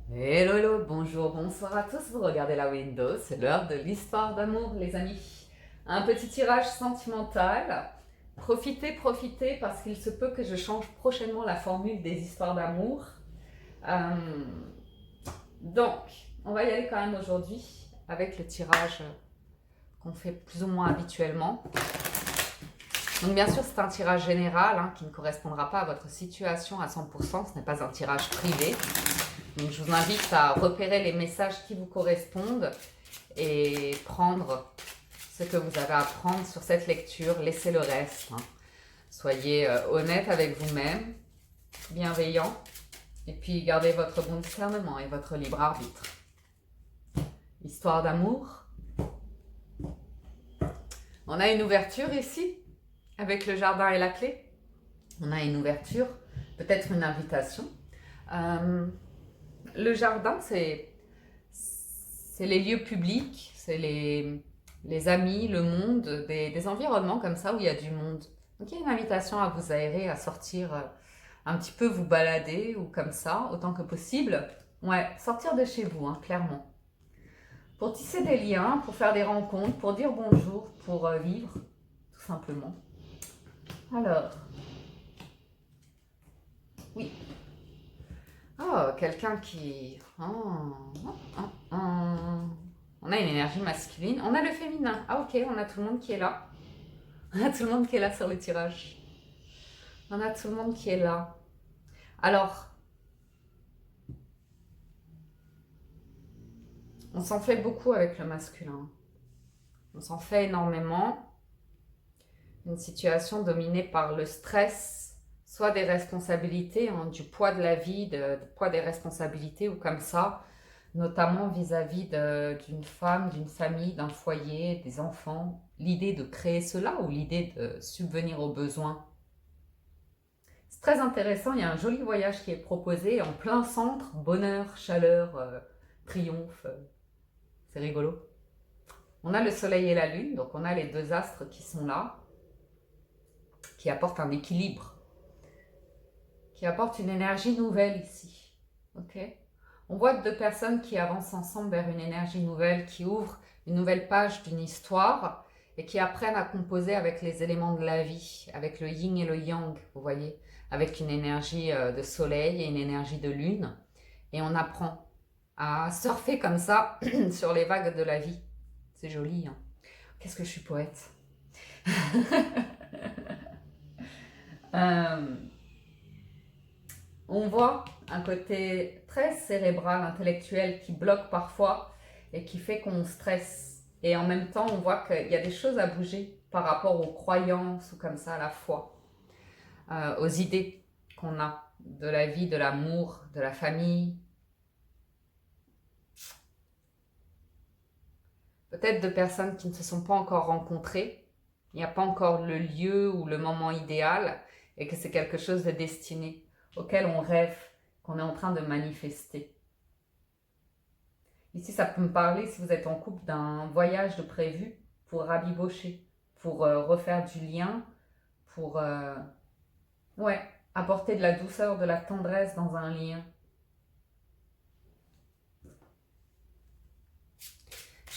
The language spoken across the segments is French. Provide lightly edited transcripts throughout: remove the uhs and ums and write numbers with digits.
Hello, hello, bonjour, bonsoir à tous. Vous regardez la window, c'est l'heure de l'histoire d'amour, les amis. Un petit tirage sentimental. Profitez, profitez, parce qu'il se peut que je change prochainement la formule des histoires d'amour. Euh, donc, on va y aller quand même aujourd'hui avec le tirage qu'on fait plus ou moins habituellement. Donc, bien sûr, c'est un tirage général qui ne correspondra pas à votre situation à 100%. Ce n'est pas un tirage privé. Donc, je vous invite à repérer les messages qui vous correspondent et prendre ce que vous avez à prendre sur cette lecture. Laissez le reste. Soyez honnête avec vous-même, bienveillant, et puis gardez votre bon discernement et votre libre arbitre. Histoire d'amour. On a une ouverture ici, avec le jardin et la clé. On a une ouverture, peut-être une invitation. Le jardin, c'est les lieux publics, c'est les amis, le monde, des environnements comme ça où il y a du monde. Donc il y a une invitation à vous aérer, à sortir un petit peu, vous balader ou comme ça, autant que possible. Ouais, sortir de chez vous, clairement. Pour tisser des liens, pour faire des rencontres, pour dire bonjour, pour vivre, tout simplement. Alors, oui. Oh, quelqu'un qui... On a une énergie masculine. On a le féminin. Ah ok, on a tout le monde qui est là. On a tout le monde qui est là sur le tirage. On a tout le monde qui est là. Alors, on s'en fait beaucoup avec le masculin. On s'en fait énormément. Une situation dominée par le stress, soit des responsabilités, du poids de la vie, du poids des responsabilités ou comme ça, notamment vis-à-vis d'une femme, d'une famille, d'un foyer, des enfants. L'idée de créer cela ou l'idée de subvenir aux besoins. C'est très intéressant, il y a un joli voyage qui est proposé en plein centre, bonheur, chaleur, triomphe, c'est rigolo. On a le soleil et la lune, donc on a les deux astres qui sont là, qui apportent un équilibre, qui apportent une énergie nouvelle ici. Ok ? On voit deux personnes qui avancent ensemble vers une énergie nouvelle, qui ouvrent une nouvelle page d'une histoire et qui apprennent à composer avec les éléments de la vie, avec le yin et le yang, vous voyez, avec une énergie de soleil et une énergie de lune. Et on apprend à surfer comme ça sur les vagues de la vie. C'est joli, Qu'est-ce que je suis poète. On voit un côté très cérébral, intellectuel qui bloque parfois et qui fait qu'on stresse. Et en même temps, on voit qu'il y a des choses à bouger par rapport aux croyances ou comme ça à la foi, aux idées qu'on a de la vie, de l'amour, de la famille. Peut-être de personnes qui ne se sont pas encore rencontrées, il n'y a pas encore le lieu ou le moment idéal et que c'est quelque chose de destiné, auquel on rêve, qu'on est en train de manifester. Ici, ça peut me parler, si vous êtes en couple, d'un voyage de prévu pour rabibocher, pour refaire du lien, pour ouais, apporter de la douceur, de la tendresse dans un lien.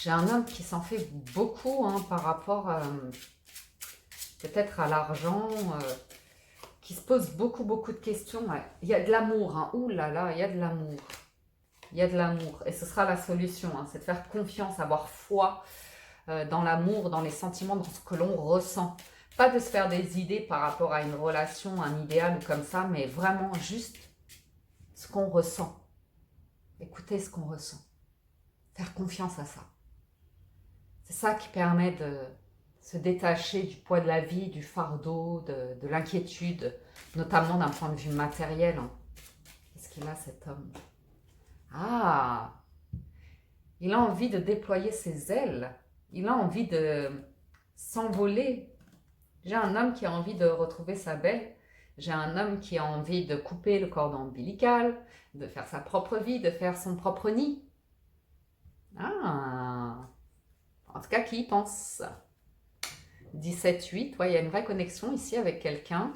J'ai un homme qui s'en fait beaucoup par rapport peut-être à l'argent, qui se pose beaucoup, beaucoup de questions. Ouais. Il y a de l'amour, ouh là là, il y a de l'amour. Il y a de l'amour et ce sera la solution, c'est de faire confiance, avoir foi dans l'amour, dans les sentiments, dans ce que l'on ressent. Pas de se faire des idées par rapport à une relation, un idéal ou comme ça, mais vraiment juste ce qu'on ressent. Écoutez ce qu'on ressent. Faire confiance à ça. C'est ça qui permet de se détacher du poids de la vie, du fardeau, de l'inquiétude, notamment d'un point de vue matériel. Qu'est-ce qu'il a cet homme ? Ah, il a envie de déployer ses ailes. Il a envie de s'envoler. J'ai un homme qui a envie de retrouver sa belle. J'ai un homme qui a envie de couper le cordon ombilical, de faire sa propre vie, de faire son propre nid. Ah, en tout cas, qui y pense ? 17-8, ouais, il y a une vraie connexion ici avec quelqu'un.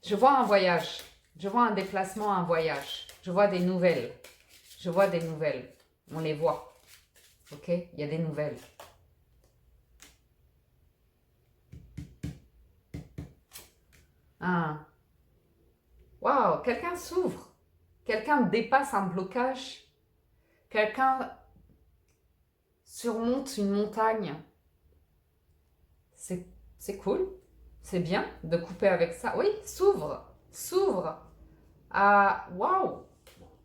Je vois un voyage. Je vois un déplacement, un voyage. Je vois des nouvelles. Je vois des nouvelles. On les voit. Ok? Il y a des nouvelles. Ah. Waouh, quelqu'un s'ouvre. Quelqu'un dépasse un blocage. Quelqu'un surmonte une montagne. C'est cool. C'est bien de couper avec ça. Oui, s'ouvre. S'ouvre. Ah, waouh.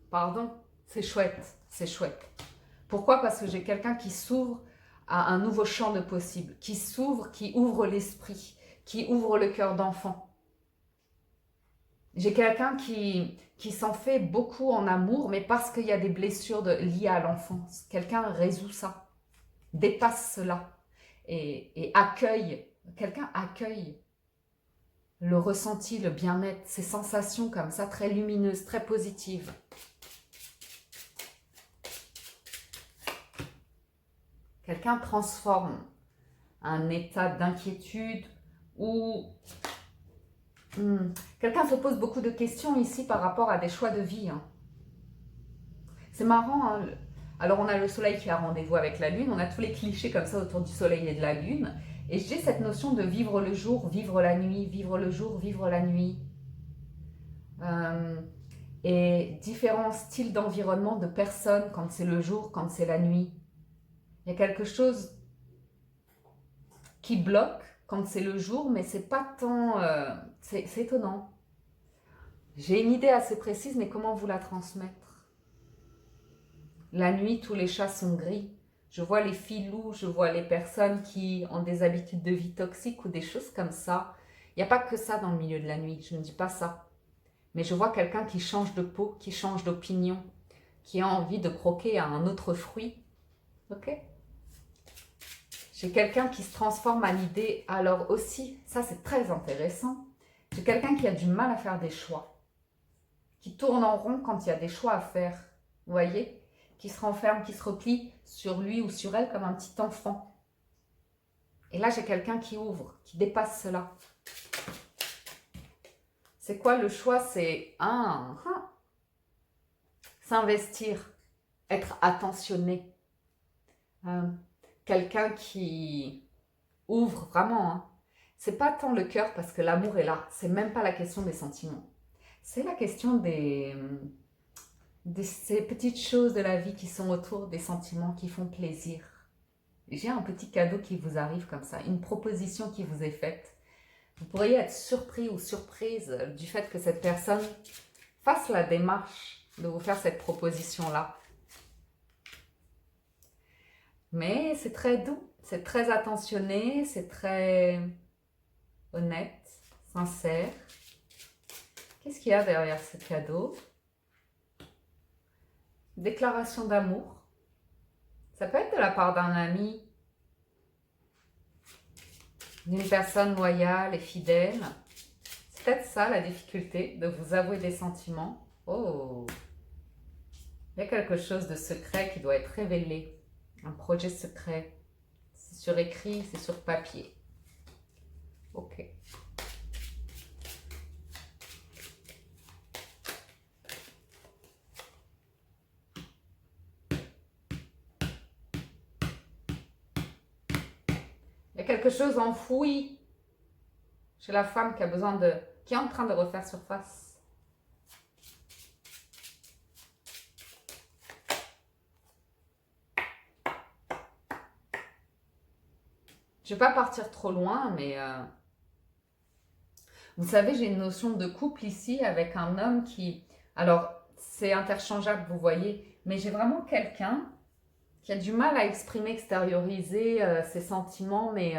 Pardon. C'est chouette. C'est chouette. Pourquoi? Parce que j'ai quelqu'un qui s'ouvre à un nouveau champ de possibles. Qui s'ouvre, qui ouvre l'esprit. Qui ouvre le cœur d'enfant. J'ai quelqu'un qui s'en fait beaucoup en amour, mais parce qu'il y a des blessures liées à l'enfance. Quelqu'un résout ça, dépasse cela et accueille. Quelqu'un accueille le ressenti, le bien-être, ces sensations comme ça, très lumineuses, très positives. Quelqu'un transforme un état d'inquiétude ou quelqu'un se pose beaucoup de questions ici par rapport à des choix de vie. Hein. C'est marrant, hein. Alors on a le soleil qui a rendez-vous avec la lune, on a tous les clichés comme ça autour du soleil et de la lune. Et j'ai cette notion de vivre le jour, vivre la nuit, vivre le jour, vivre la nuit. Euh, et différents styles d'environnement de personnes quand c'est le jour, quand c'est la nuit. Il y a quelque chose qui bloque quand c'est le jour, mais c'est pas tant... c'est étonnant. J'ai une idée assez précise, mais comment vous la transmettre? La nuit, tous les chats sont gris. Je vois les filous, je vois les personnes qui ont des habitudes de vie toxiques ou des choses comme ça. Il n'y a pas que ça dans le milieu de la nuit, je ne dis pas ça. Mais je vois quelqu'un qui change de peau, qui change d'opinion, qui a envie de croquer à un autre fruit. Ok? J'ai quelqu'un qui se transforme à l'idée. Alors aussi, ça c'est très intéressant. J'ai quelqu'un qui a du mal à faire des choix, qui tourne en rond quand il y a des choix à faire. Vous voyez? Qui se renferme, qui se replie sur lui ou sur elle comme un petit enfant. Et là, j'ai quelqu'un qui ouvre, qui dépasse cela. C'est quoi le choix? C'est s'investir, être attentionné. Quelqu'un qui ouvre vraiment. Hein. C'est pas tant le cœur parce que l'amour est là. C'est même pas la question des sentiments. C'est la question ces petites choses de la vie qui sont autour des sentiments qui font plaisir. J'ai un petit cadeau qui vous arrive comme ça, une proposition qui vous est faite. Vous pourriez être surpris ou surprise du fait que cette personne fasse la démarche de vous faire cette proposition-là. Mais c'est très doux, c'est très attentionné, c'est très honnête, sincère. Qu'est-ce qu'il y a derrière ce cadeau? Déclaration d'amour. Ça peut être de la part d'un ami, d'une personne loyale et fidèle. C'est peut-être ça la difficulté, de vous avouer des sentiments. Oh, il y a quelque chose de secret qui doit être révélé. Un projet secret. C'est sur écrit, c'est sur papier. Ok. Il y a quelque chose enfoui chez la femme qui a besoin de... qui est en train de refaire surface. Je ne vais pas partir trop loin, mais... Vous savez, j'ai une notion de couple ici avec un homme qui... Alors, c'est interchangeable, vous voyez, mais j'ai vraiment quelqu'un qui a du mal à exprimer, extérioriser ses sentiments, mais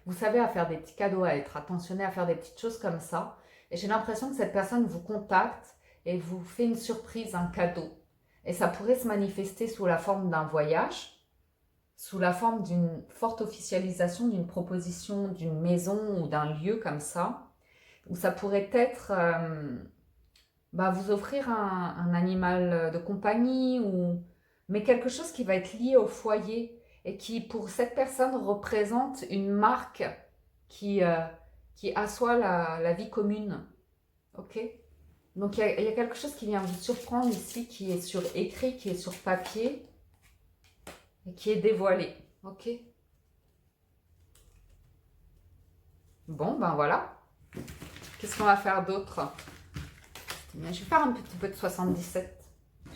vous savez, à faire des petits cadeaux, à être attentionné, à faire des petites choses comme ça. Et j'ai l'impression que cette personne vous contacte et vous fait une surprise, un cadeau. Et ça pourrait se manifester sous la forme d'un voyage, sous la forme d'une forte officialisation, d'une proposition d'une maison ou d'un lieu comme ça, ou ça pourrait être vous offrir un animal de compagnie, mais quelque chose qui va être lié au foyer et qui, pour cette personne, représente une marque qui, qui assoit la vie commune. Ok? Donc il y a quelque chose qui vient vous surprendre ici, qui est sur écrit, qui est sur papier et qui est dévoilé. Ok? Bon, ben voilà. Qu'est-ce qu'on va faire d'autre? Je vais faire un petit peu de 77.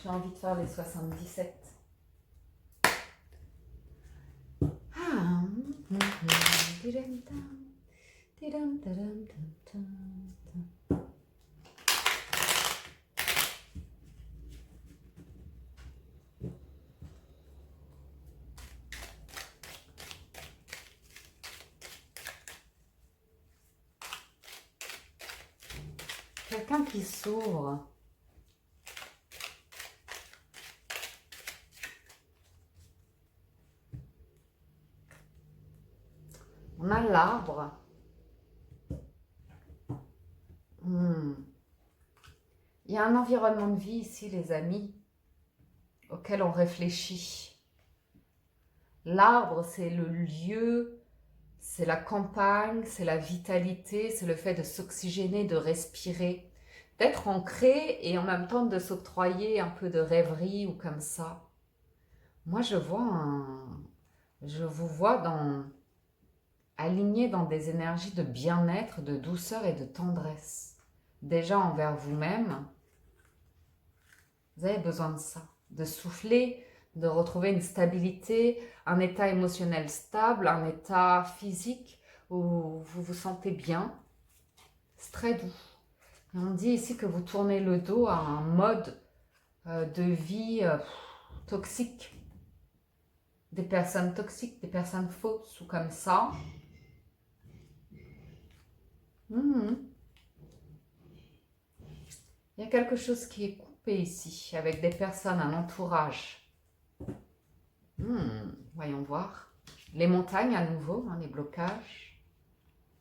J'ai envie de faire les 77. Quelqu'un qui s'ouvre. On a l'arbre. Il y a un environnement de vie ici, les amis, auquel on réfléchit. L'arbre, c'est le lieu, c'est la campagne, c'est la vitalité, c'est le fait de s'oxygéner, de respirer, d'être ancré et en même temps de s'octroyer un peu de rêverie ou comme ça. Moi, je vous vois aligné dans des énergies de bien-être, de douceur et de tendresse. Déjà envers vous-même, vous avez besoin de ça, de souffler, de retrouver une stabilité, un état émotionnel stable, un état physique où vous vous sentez bien. C'est très doux. Et on dit ici que vous tournez le dos à un mode de vie toxique, des personnes toxiques, des personnes fausses ou comme ça. Il y a quelque chose qui est coupé ici, avec des personnes, un entourage. Voyons voir. Les montagnes à nouveau, les blocages,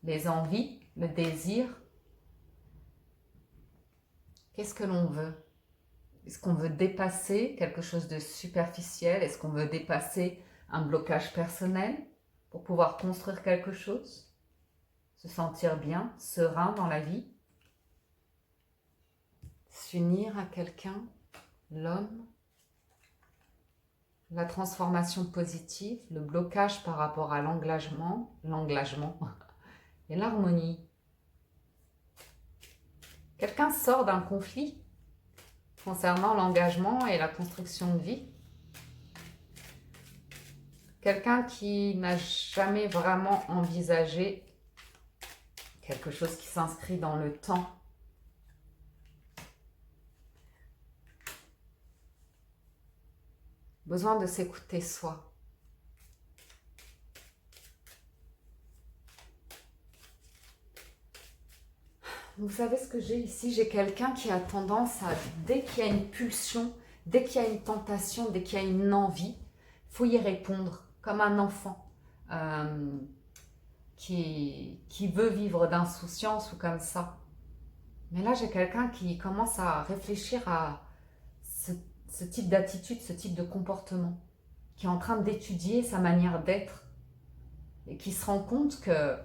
les envies, le désir. Qu'est-ce que l'on veut? Est-ce qu'on veut dépasser quelque chose de superficiel? Est-ce qu'on veut dépasser un blocage personnel pour pouvoir construire quelque chose? Se sentir bien, serein dans la vie? S'unir à quelqu'un, l'homme, la transformation positive, le blocage par rapport à l'engagement et l'harmonie. Quelqu'un sort d'un conflit concernant l'engagement et la construction de vie. Quelqu'un qui n'a jamais vraiment envisagé quelque chose qui s'inscrit dans le temps. Besoin de s'écouter soi. Vous savez ce que j'ai ici? J'ai quelqu'un qui a tendance à, dès qu'il y a une pulsion, dès qu'il y a une tentation, dès qu'il y a une envie, il faut y répondre comme un enfant qui veut vivre d'insouciance ou comme ça. Mais là, j'ai quelqu'un qui commence à réfléchir à ce type d'attitude, ce type de comportement, qui est en train d'étudier sa manière d'être et qui se rend compte que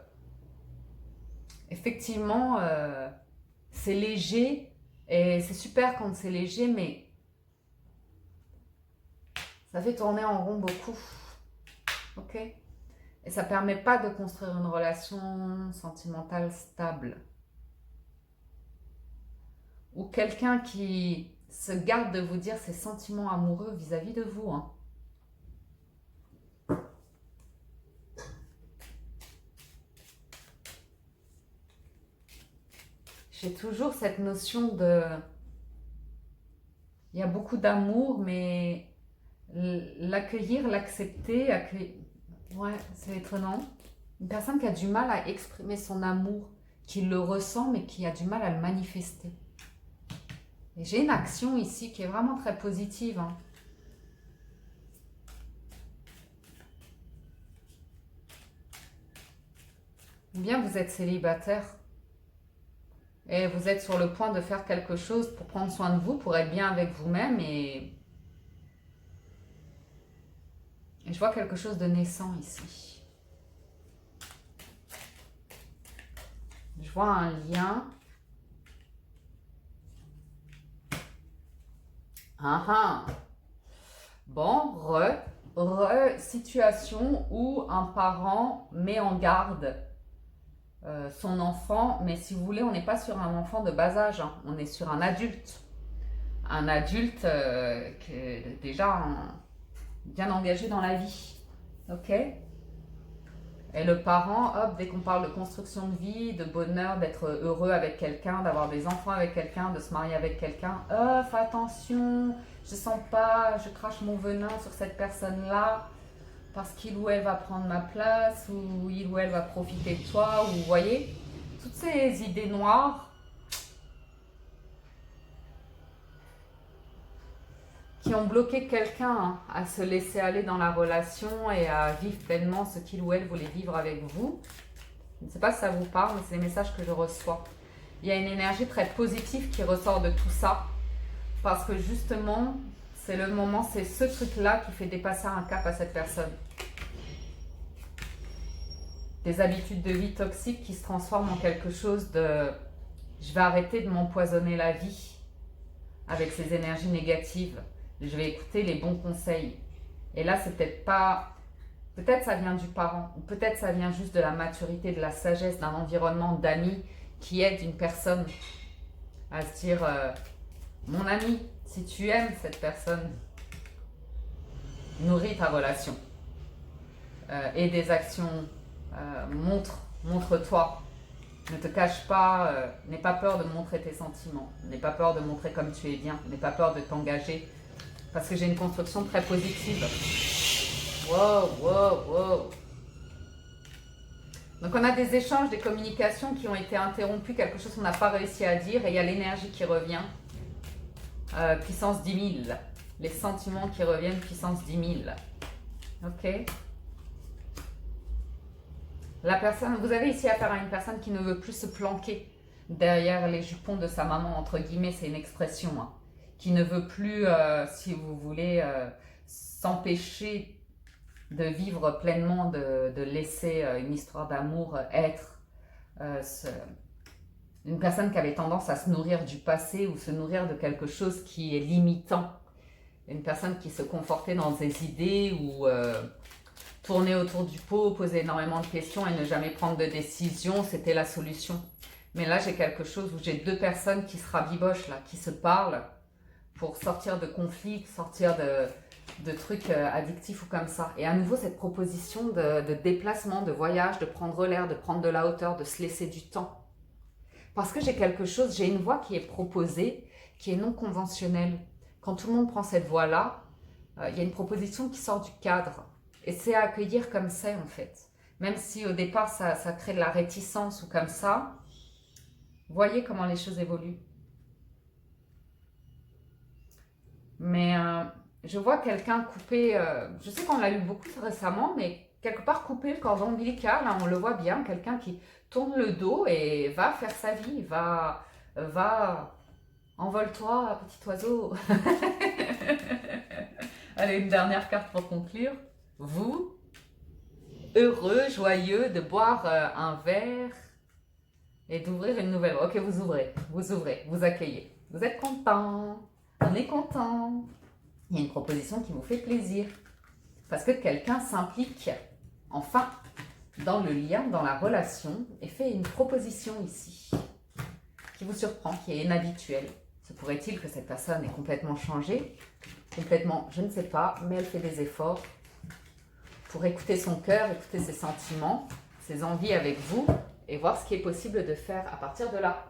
effectivement, c'est léger et c'est super quand c'est léger, mais ça fait tourner en rond beaucoup. Ok? Et ça ne permet pas de construire une relation sentimentale stable. Ou quelqu'un qui se garde de vous dire ses sentiments amoureux vis-à-vis de vous. J'ai toujours cette notion de... Il y a beaucoup d'amour, mais l'accueillir, l'accepter, ouais, c'est étonnant. Une personne qui a du mal à exprimer son amour, qui le ressent, mais qui a du mal à le manifester. Et j'ai une action ici qui est vraiment très positive. Ou bien vous êtes célibataire et vous êtes sur le point de faire quelque chose pour prendre soin de vous, pour être bien avec vous-même et je vois quelque chose de naissant ici. Je vois un lien Ah ah. Bon, situation où un parent met en garde son enfant, mais si vous voulez, on n'est pas sur un enfant de bas âge, hein. On est sur un adulte. Un adulte qui est déjà bien engagé dans la vie. Ok? Et le parent, hop, dès qu'on parle de construction de vie, de bonheur, d'être heureux avec quelqu'un, d'avoir des enfants avec quelqu'un, de se marier avec quelqu'un, fais attention, je sens pas, je crache mon venin sur cette personne-là parce qu'il ou elle va prendre ma place ou il ou elle va profiter de toi, ou vous voyez, toutes ces idées noires qui ont bloqué quelqu'un hein, à se laisser aller dans la relation et à vivre pleinement ce qu'il ou elle voulait vivre avec vous. Je ne sais pas si ça vous parle, mais c'est les messages que je reçois. Il y a une énergie très positive qui ressort de tout ça, parce que justement, c'est le moment, c'est ce truc-là qui fait dépasser un cap à cette personne. Des habitudes de vie toxiques qui se transforment en quelque chose de « je vais arrêter de m'empoisonner la vie avec ces énergies négatives, je vais écouter les bons conseils ». Et là, c'est peut-être pas... Peut-être ça vient du parent, ou peut-être ça vient juste de la maturité, de la sagesse, d'un environnement d'amis qui aide une personne à se dire mon ami, si tu aimes cette personne, nourris ta relation. Et des actions, montre-toi. Ne te cache pas, n'aie pas peur de montrer tes sentiments, n'aie pas peur de montrer comme tu es bien, n'aie pas peur de t'engager. Parce que j'ai une construction très positive. Wow, wow, wow. Donc on a des échanges, des communications qui ont été interrompues, quelque chose qu'on n'a pas réussi à dire, et il y a l'énergie qui revient, puissance 10 000. Les sentiments qui reviennent, puissance 10 000. Ok. La personne, vous avez ici affaire à une personne qui ne veut plus se planquer derrière les jupons de sa maman, entre guillemets, c'est une expression, hein, qui ne veut plus, si vous voulez, s'empêcher de vivre pleinement, de laisser une histoire d'amour être. Une personne qui avait tendance à se nourrir du passé ou se nourrir de quelque chose qui est limitant. Une personne qui se confortait dans ses idées ou tourner autour du pot, poser énormément de questions et ne jamais prendre de décision, c'était la solution. Mais là, j'ai quelque chose où j'ai deux personnes qui se rabibochent, là, qui se parlent pour sortir de conflits, sortir de trucs addictifs ou comme ça. Et à nouveau, cette proposition de déplacement, de voyage, de prendre l'air, de prendre de la hauteur, de se laisser du temps. Parce que j'ai quelque chose, j'ai une voie qui est proposée, qui est non conventionnelle. Quand tout le monde prend cette voie-là, il y a une proposition qui sort du cadre. Et c'est à accueillir comme c'est en fait. Même si au départ ça crée de la réticence ou comme ça, voyez comment les choses évoluent. Mais je vois quelqu'un couper, je sais qu'on l'a lu beaucoup récemment, mais quelque part couper le cordon ombilical, hein, on le voit bien, quelqu'un qui tourne le dos et va faire sa vie, va envole-toi petit oiseau. Allez, une dernière carte pour conclure. Vous, heureux, joyeux de boire un verre et d'ouvrir une nouvelle. Ok, vous ouvrez, vous accueillez. Vous êtes content, on est content. Il y a une proposition qui vous fait plaisir. Parce que quelqu'un s'implique enfin dans le lien, dans la relation et fait une proposition ici qui vous surprend, qui est inhabituelle. Se pourrait-il que cette personne ait complètement changé? Complètement, je ne sais pas, mais elle fait des efforts pour écouter son cœur, écouter ses sentiments, ses envies avec vous et voir ce qui est possible de faire à partir de là.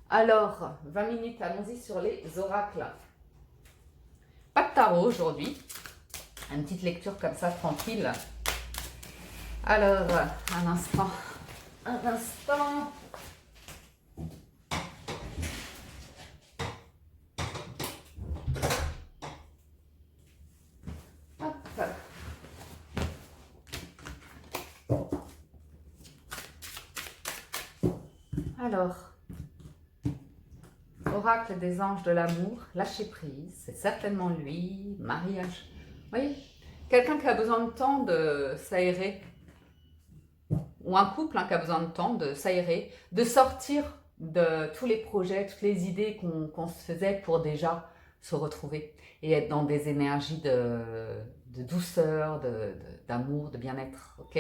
Alors, 20 minutes, allons-y sur les oracles. Pas de tarot aujourd'hui, une petite lecture comme ça, tranquille. Alors, un instant. Alors, oracle des anges de l'amour, lâcher prise, c'est certainement lui, mariage. Vous voyez, quelqu'un qui a besoin de temps de s'aérer, ou un couple qui a besoin de temps de s'aérer, de sortir de tous les projets, toutes les idées qu'on se faisait pour déjà se retrouver et être dans des énergies de douceur, d'amour, de bien-être, ok?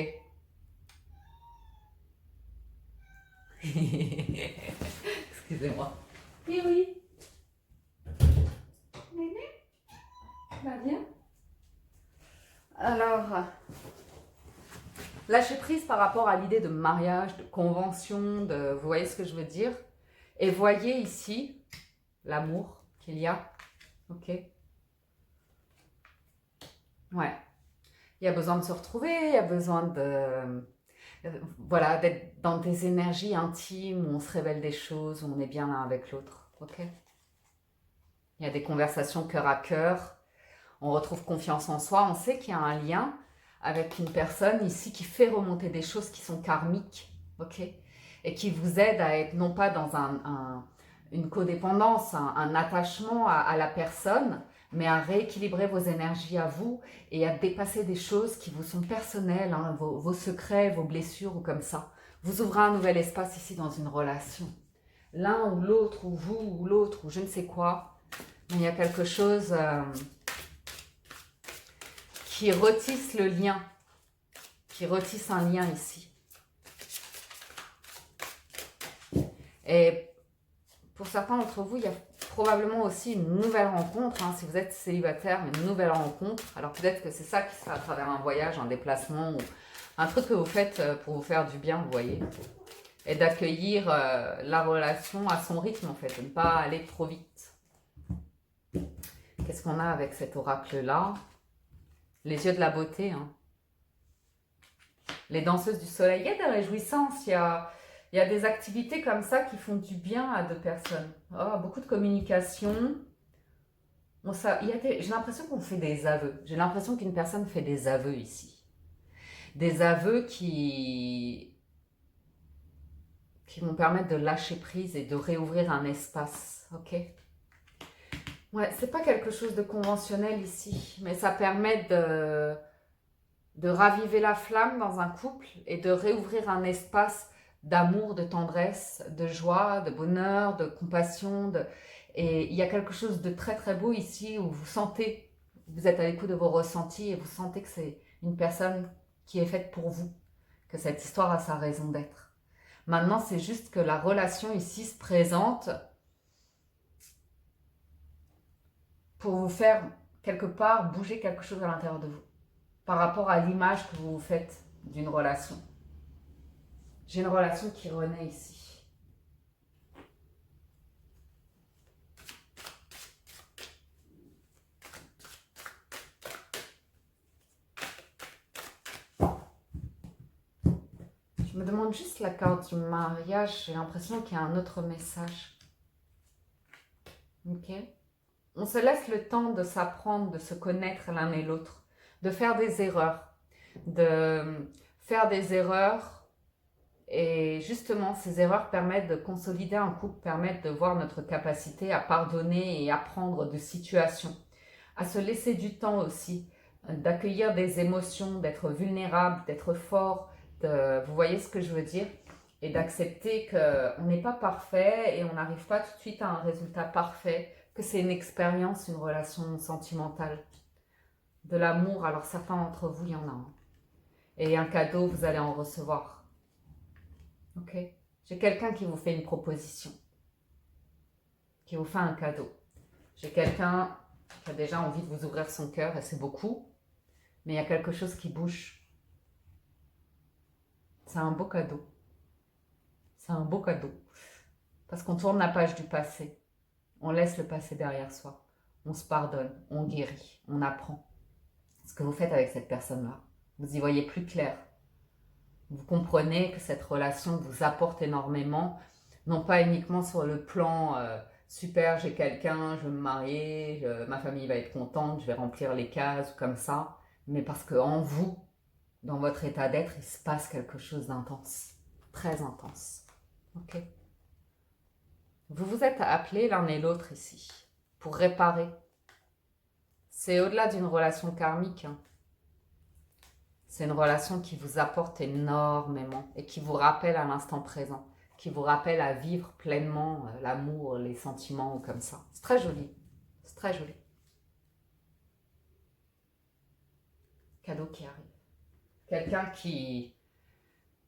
Excusez-moi. Oui, oui. Néné, va bien. Alors, lâcher prise par rapport à l'idée de mariage, de convention, vous voyez ce que je veux dire? Et voyez ici l'amour qu'il y a, ok? Ouais. Il y a besoin de se retrouver, il y a besoin voilà, d'être dans des énergies intimes où on se révèle des choses, où on est bien l'un avec l'autre, ok? Il y a des conversations cœur à cœur, on retrouve confiance en soi, on sait qu'il y a un lien avec une personne ici qui fait remonter des choses qui sont karmiques, ok? Et qui vous aide à être non pas dans une codépendance, un attachement à la personne, mais à rééquilibrer vos énergies à vous et à dépasser des choses qui vous sont personnelles, hein, vos secrets, vos blessures ou comme ça. Vous ouvrez un nouvel espace ici dans une relation. L'un ou l'autre, ou vous ou l'autre, ou je ne sais quoi, mais il y a quelque chose qui retisse le lien, qui retisse un lien ici. Et pour certains d'entre vous, il y a probablement aussi une nouvelle rencontre, hein, si vous êtes célibataire, une nouvelle rencontre. Alors peut-être que c'est ça qui sera à travers un voyage, un déplacement, ou un truc que vous faites pour vous faire du bien, vous voyez. Et d'accueillir la relation à son rythme, en fait, de ne pas aller trop vite. Qu'est-ce qu'on a avec cet oracle-là? Les yeux de la beauté, hein. Les danseuses du soleil, il y a des réjouissances, il y a des activités comme ça qui font du bien à deux personnes. Oh, beaucoup de communication. Bon, j'ai l'impression qu'on fait des aveux. J'ai l'impression qu'une personne fait des aveux ici. Des aveux qui vont permettre de lâcher prise et de réouvrir un espace. Ok? Ouais, c'est pas quelque chose de conventionnel ici, mais ça permet de raviver la flamme dans un couple et de réouvrir un espace d'amour, de tendresse, de joie, de bonheur, de compassion. Et il y a quelque chose de très très beau ici où vous sentez, vous êtes à l'écoute de vos ressentis et vous sentez que c'est une personne qui est faite pour vous, que cette histoire a sa raison d'être. Maintenant, c'est juste que la relation ici se présente pour vous faire quelque part bouger quelque chose à l'intérieur de vous par rapport à l'image que vous vous faites d'une relation. J'ai une relation qui renaît ici. Je me demande juste la carte du mariage. J'ai l'impression qu'il y a un autre message. Ok? On se laisse le temps de s'apprendre, de se connaître l'un et l'autre, de faire des erreurs, et justement ces erreurs permettent de consolider un couple, permettent de voir notre capacité à pardonner et apprendre de situations, à se laisser du temps aussi, d'accueillir des émotions, d'être vulnérable, d'être fort, vous voyez ce que je veux dire? Et d'accepter qu'on n'est pas parfait et on n'arrive pas tout de suite à un résultat parfait, que c'est une expérience, une relation sentimentale. De l'amour, alors certains d'entre vous, il y en a un. Et un cadeau, vous allez en recevoir. Ok? J'ai quelqu'un qui vous fait une proposition, qui vous fait un cadeau. J'ai quelqu'un qui a déjà envie de vous ouvrir son cœur, et c'est beaucoup, mais il y a quelque chose qui bouge. C'est un beau cadeau. C'est un beau cadeau. Parce qu'on tourne la page du passé. On laisse le passé derrière soi. On se pardonne, on guérit, on apprend. Ce que vous faites avec cette personne-là, vous y voyez plus clair. Vous comprenez que cette relation vous apporte énormément, non pas uniquement sur le plan super, j'ai quelqu'un, je vais me marier, ma famille va être contente, je vais remplir les cases comme ça, mais parce qu'en vous, dans votre état d'être, il se passe quelque chose d'intense, très intense. Ok? Vous vous êtes appelés l'un et l'autre ici pour réparer. C'est au-delà d'une relation karmique. Hein. C'est une relation qui vous apporte énormément et qui vous rappelle à l'instant présent, qui vous rappelle à vivre pleinement l'amour, les sentiments comme ça. C'est très joli. C'est très joli. Cadeau qui arrive. Quelqu'un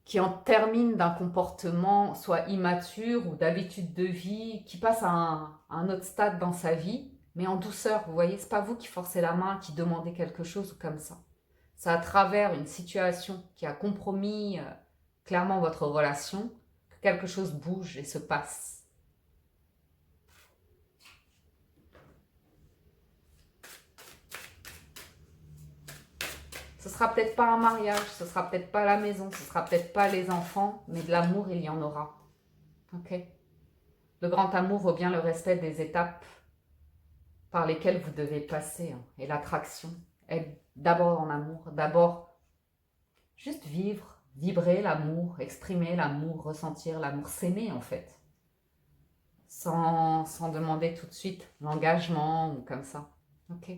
qui en termine d'un comportement soit immature ou d'habitude de vie, qui passe à un autre stade dans sa vie, mais en douceur, vous voyez, c'est pas vous qui forcez la main, qui demandez quelque chose ou comme ça. C'est à travers une situation qui a compromis clairement votre relation que quelque chose bouge et se passe. Ce sera peut-être pas un mariage, ce sera peut-être pas la maison, ce sera peut-être pas les enfants, mais de l'amour, il y en aura. Ok? Le grand amour vaut bien le respect des étapes par lesquelles vous devez passer. Et l'attraction est d'abord en amour, d'abord juste vivre, vibrer l'amour, exprimer l'amour, ressentir l'amour, s'aimer en fait. Sans demander tout de suite l'engagement ou comme ça. Ok?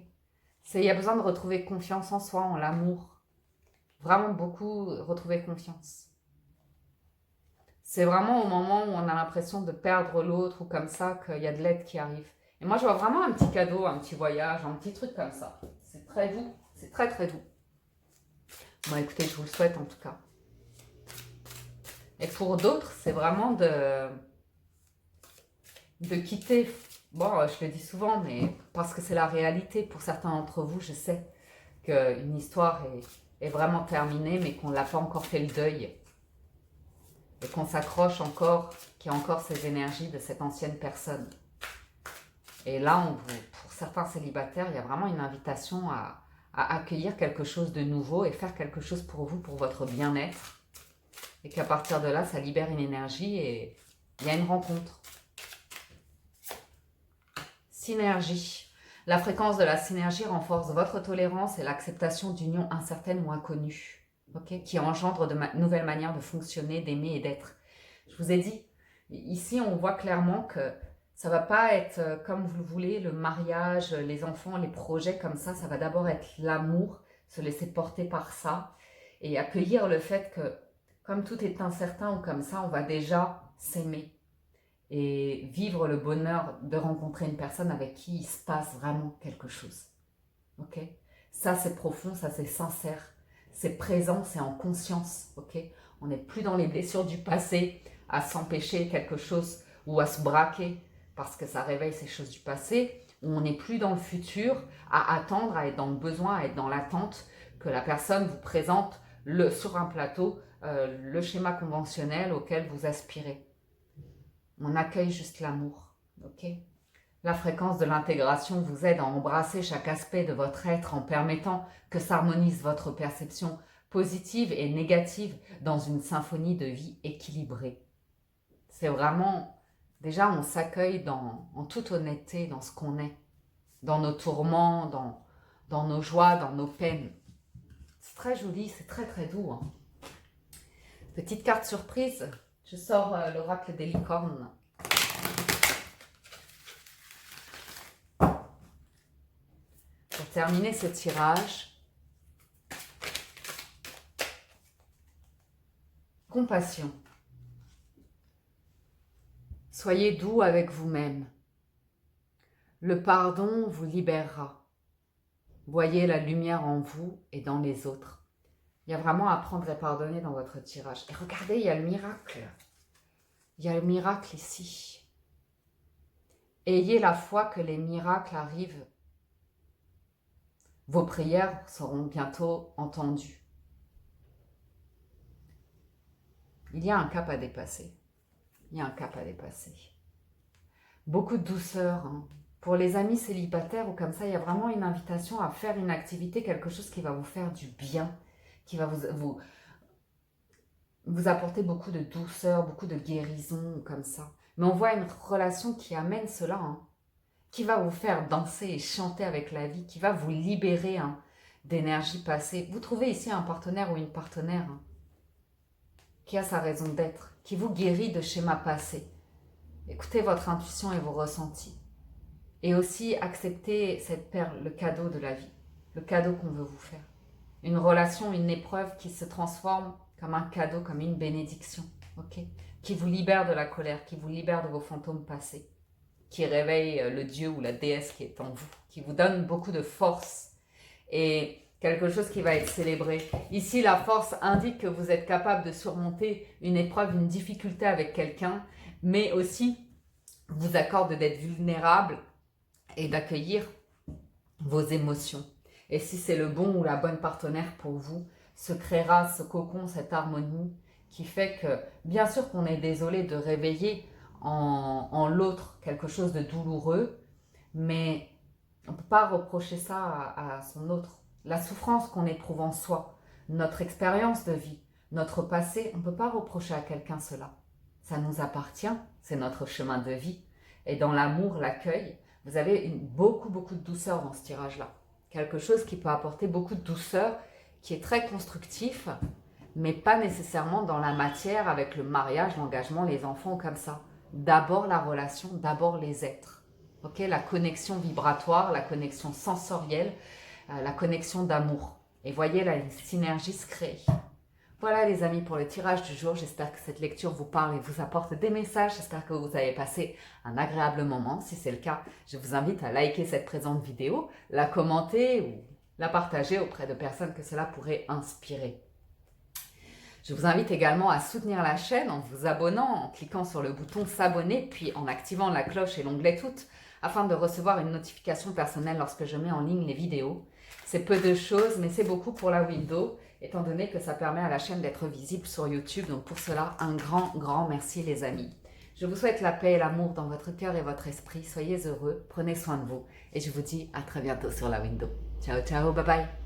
Il y a besoin de retrouver confiance en soi, en l'amour. Vraiment beaucoup retrouver confiance. C'est vraiment au moment où on a l'impression de perdre l'autre ou comme ça qu'il y a de l'aide qui arrive. Et moi, je vois vraiment un petit cadeau, un petit voyage, un petit truc comme ça. C'est très doux, c'est très très doux. Bon, écoutez, je vous le souhaite en tout cas. Et pour d'autres, c'est vraiment de quitter. Bon, je le dis souvent, mais parce que c'est la réalité. Pour certains d'entre vous, je sais qu'une histoire est vraiment terminée, mais qu'on n'a pas encore fait le deuil. Et qu'on s'accroche encore, qu'il y a encore ces énergies de cette ancienne personne. Et là, pour certains célibataires, il y a vraiment une invitation à accueillir quelque chose de nouveau et faire quelque chose pour vous, pour votre bien-être. Et qu'à partir de là, ça libère une énergie et il y a une rencontre. Synergie. La fréquence de la synergie renforce votre tolérance et l'acceptation d'unions incertaines ou inconnues, okay, qui engendrent de nouvelles manières de fonctionner, d'aimer et d'être. Je vous ai dit, ici on voit clairement que ça ne va pas être comme vous le voulez, le mariage, les enfants, les projets comme ça. Ça va d'abord être l'amour, se laisser porter par ça et accueillir le fait que comme tout est incertain ou comme ça, on va déjà s'aimer. Et vivre le bonheur de rencontrer une personne avec qui il se passe vraiment quelque chose. Ok? Ça, c'est profond, ça, c'est sincère. C'est présent, c'est en conscience. Ok? On n'est plus dans les blessures du passé, à s'empêcher quelque chose ou à se braquer parce que ça réveille ces choses du passé. On n'est plus dans le futur, à attendre, à être dans le besoin, à être dans l'attente que la personne vous présente sur un plateau le schéma conventionnel auquel vous aspirez. On accueille juste l'amour, ok? La fréquence de l'intégration vous aide à embrasser chaque aspect de votre être en permettant que s'harmonise votre perception positive et négative dans une symphonie de vie équilibrée. C'est vraiment, déjà on s'accueille en toute honnêteté dans ce qu'on est, dans nos tourments, dans nos joies, dans nos peines. C'est très joli, c'est très très doux. Hein. Petite carte surprise. Je sors l'oracle des licornes. Pour terminer ce tirage, compassion. Soyez doux avec vous-même. Le pardon vous libérera. Voyez la lumière en vous et dans les autres. Il y a vraiment à apprendre et pardonner dans votre tirage. Et regardez, il y a le miracle. Il y a le miracle ici. Ayez la foi que les miracles arrivent. Vos prières seront bientôt entendues. Il y a un cap à dépasser. Il y a un cap à dépasser. Beaucoup de douceur. Hein. Pour les amis célibataires ou comme ça, il y a vraiment une invitation à faire une activité, quelque chose qui va vous faire du bien, qui va vous apporter beaucoup de douceur, beaucoup de guérison comme ça. Mais on voit une relation qui amène cela, hein, qui va vous faire danser et chanter avec la vie, qui va vous libérer hein, d'énergie passée. Vous trouvez ici un partenaire ou une partenaire hein, qui a sa raison d'être, qui vous guérit de schémas passés. Écoutez votre intuition et vos ressentis. Et aussi accepter cette perle, le cadeau de la vie, le cadeau qu'on veut vous faire. Une relation, une épreuve qui se transforme comme un cadeau, comme une bénédiction, ok, qui vous libère de la colère, qui vous libère de vos fantômes passés. qui réveille le dieu ou la déesse qui est en vous, qui vous donne beaucoup de force et quelque chose qui va être célébré. Ici, la force indique que vous êtes capable de surmonter une épreuve, une difficulté avec quelqu'un, mais aussi vous accorde d'être vulnérable et d'accueillir vos émotions. Et si c'est le bon ou la bonne partenaire pour vous, se créera ce cocon, cette harmonie qui fait que, bien sûr qu'on est désolé de réveiller en l'autre quelque chose de douloureux, mais on ne peut pas reprocher ça à son autre. La souffrance qu'on éprouve en soi, notre expérience de vie, notre passé, on ne peut pas reprocher à quelqu'un cela. Ça nous appartient, c'est notre chemin de vie. Et dans l'amour, l'accueil, vous avez beaucoup de douceur dans ce tirage-là. Quelque chose qui peut apporter beaucoup de douceur, qui est très constructif, mais pas nécessairement dans la matière avec le mariage, l'engagement, les enfants comme ça. D'abord la relation, d'abord les êtres. Okay, la connexion vibratoire, la connexion sensorielle, la connexion d'amour. Et voyez la synergie se créer. Voilà les amis pour le tirage du jour. J'espère que cette lecture vous parle et vous apporte des messages. J'espère que vous avez passé un agréable moment. Si c'est le cas, je vous invite à liker cette présente vidéo, la commenter ou la partager auprès de personnes que cela pourrait inspirer. Je vous invite également à soutenir la chaîne en vous abonnant, en cliquant sur le bouton s'abonner, puis en activant la cloche et l'onglet toutes, afin de recevoir une notification personnelle lorsque je mets en ligne les vidéos. C'est peu de choses, mais c'est beaucoup pour la window, étant donné que ça permet à la chaîne d'être visible sur YouTube. Donc pour cela, un grand merci les amis. Je vous souhaite la paix et l'amour dans votre cœur et votre esprit. Soyez heureux, prenez soin de vous et je vous dis à très bientôt sur la window. Ciao, ciao, bye bye.